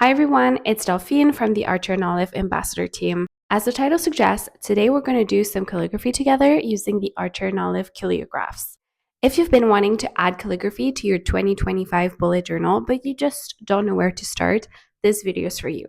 Hi everyone, it's Delphine from the Archer and Olive Ambassador team. As the title suggests, today we're going to do some calligraphy together using the Archer and Olive Calliographs. If you've been wanting to add calligraphy to your 2025 bullet journal, but you just don't know where to start, this video is for you.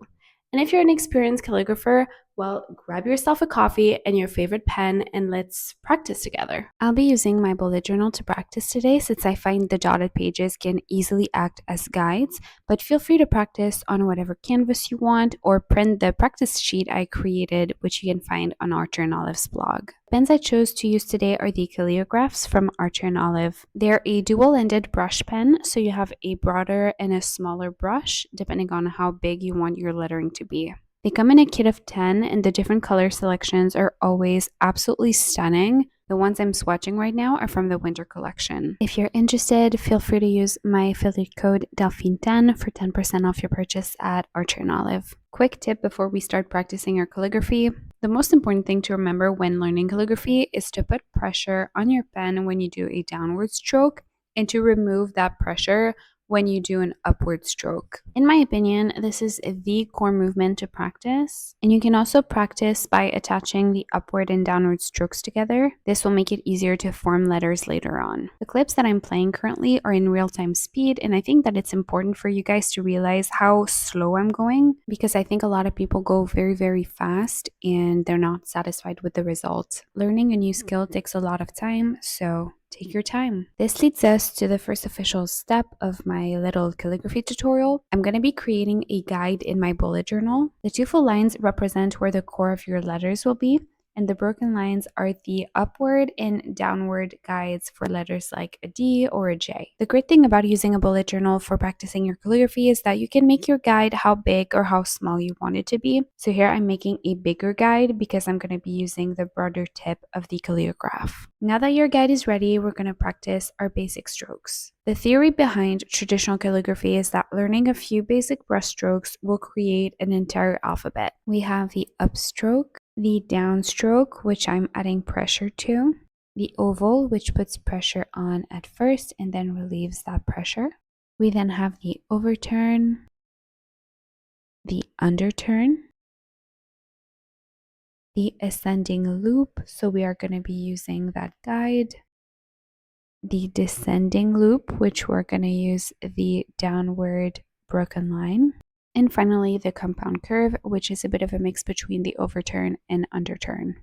And if you're an experienced calligrapher, well, grab yourself a coffee and your favorite pen and let's practice together. I'll be using my bullet journal to practice today since I find the dotted pages can easily act as guides, but feel free to practice on whatever canvas you want or print the practice sheet I created, which you can find on Archer and Olive's blog. Pens I chose to use today are the Calliographs from Archer and Olive. They're a dual-ended brush pen, so you have a broader and a smaller brush, depending on how big you want your lettering to be. They come in a kit of 10 and the different color selections are always absolutely stunning. The ones I'm swatching right now are from the winter collection. If you're interested, feel free to use my affiliate code Delphine10 for 10% off your purchase at Archer and Olive. Quick tip before we start practicing our calligraphy. The most important thing to remember when learning calligraphy is to put pressure on your pen when you do a downward stroke and to remove that pressure when you do an upward stroke. In my opinion, this is the core movement to practice, and you can also practice by attaching the upward and downward strokes together. This will make it easier to form letters later on. The clips that I'm playing currently are in real-time speed, and I think that it's important for you guys to realize how slow I'm going because I think a lot of people go very, very fast and they're not satisfied with the result. Learning a new skill takes a lot of time, so take your time. This leads us to the first official step of my little calligraphy tutorial. I'm going to be creating a guide in my bullet journal. The two full lines represent where the core of your letters will be, and the broken lines are the upward and downward guides for letters like a D or a J. The great thing about using a bullet journal for practicing your calligraphy is that you can make your guide how big or how small you want it to be. So here I'm making a bigger guide because I'm going to be using the broader tip of the Calliograph. Now that your guide is ready, we're going to practice our basic strokes. The theory behind traditional calligraphy is that learning a few basic brush strokes will create an entire alphabet. We have the upstroke, the downstroke, which I'm adding pressure to, the oval, which puts pressure on at first and then relieves that pressure. We then have the overturn, the underturn, the ascending loop, so we are going to be using that guide, the descending loop, which we're going to use the downward broken line, and finally the compound curve, which is a bit of a mix between the overturn and underturn.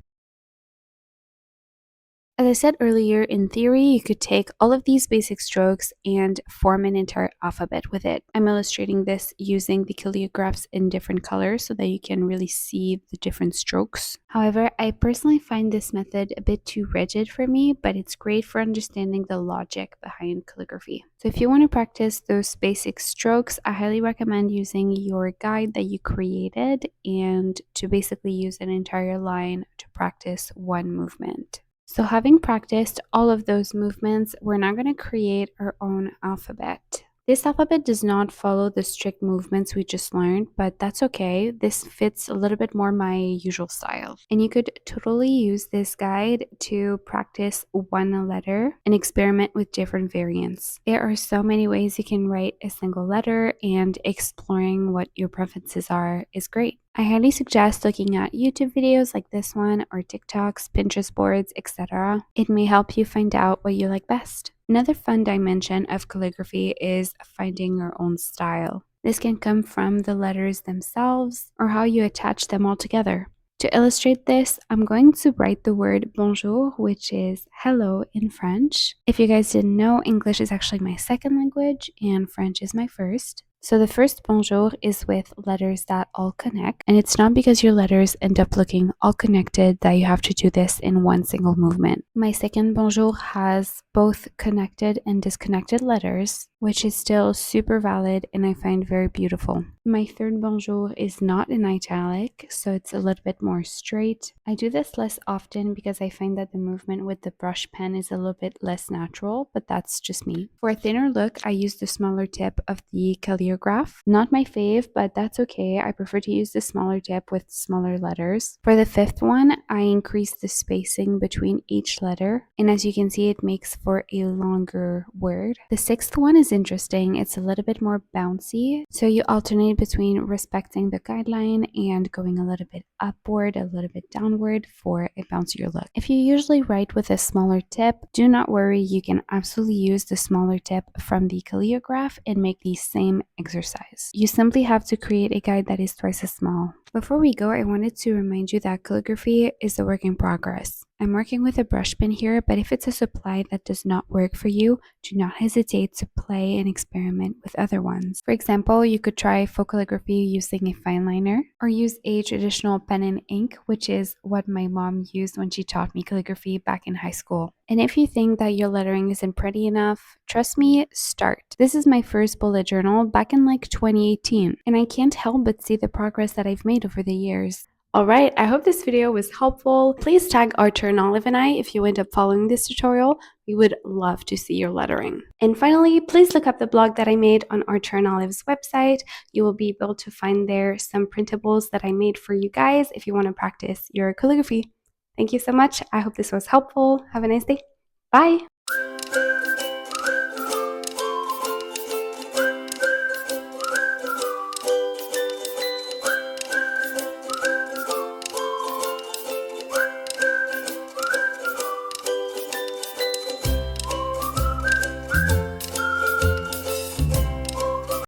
As I said earlier, in theory, you could take all of these basic strokes and form an entire alphabet with it. I'm illustrating this using the Calliographs in different colors so that you can really see the different strokes. However, I personally find this method a bit too rigid for me, but it's great for understanding the logic behind calligraphy. So if you want to practice those basic strokes, I highly recommend using your guide that you created and to basically use an entire line to practice one movement. So having practiced all of those movements, we're now going to create our own alphabet. This alphabet does not follow the strict movements we just learned, but that's okay. This fits a little bit more my usual style. And you could totally use this guide to practice one letter and experiment with different variants. There are so many ways you can write a single letter, and exploring what your preferences are is great. I highly suggest looking at YouTube videos like this one or TikToks, Pinterest boards, etc. It may help you find out what you like best. Another fun dimension of calligraphy is finding your own style. This can come from the letters themselves or how you attach them all together. To illustrate this, I'm going to write the word bonjour, which is hello in French. If you guys didn't know, English is actually my second language and French is my first. So the first bonjour is with letters that all connect, and it's not because your letters end up looking all connected that you have to do this in one single movement. My second bonjour has both connected and disconnected letters, which is still super valid and I find very beautiful. My third bonjour is not in italic, so it's a little bit more straight. I do this less often because I find that the movement with the brush pen is a little bit less natural, but that's just me. For a thinner look, I use the smaller tip of the Calliograph. Not my fave, but that's okay. I prefer to use the smaller tip with smaller letters. For the fifth one, I increase the spacing between each letter, and as you can see, it makes for a longer word. The sixth one is is interesting. It's a little bit more bouncy. So you alternate between respecting the guideline and going a little bit upward, a little bit downward for a bouncier look. If you usually write with a smaller tip, do not worry. You can absolutely use the smaller tip from the Calliograph and make the same exercise. You simply have to create a guide that is twice as small. Before we go, I wanted to remind you that calligraphy is a work in progress. I'm working with a brush pen here, but if it's a supply that does not work for you, do not hesitate to play and experiment with other ones. For example, you could try faux calligraphy using a fine liner, or use a traditional pen and ink, which is what my mom used when she taught me calligraphy back in high school. And if you think that your lettering isn't pretty enough, trust me, start. This is my first bullet journal back in like 2018, and I can't help but see the progress that I've made over the years. Alright, I hope this video was helpful. Please tag Archer and Olive and I if you end up following this tutorial. We would love to see your lettering. And finally, please look up the blog that I made on Archer and Olive's website. You will be able to find there some printables that I made for you guys if you want to practice your calligraphy. Thank you so much. I hope this was helpful. Have a nice day. Bye!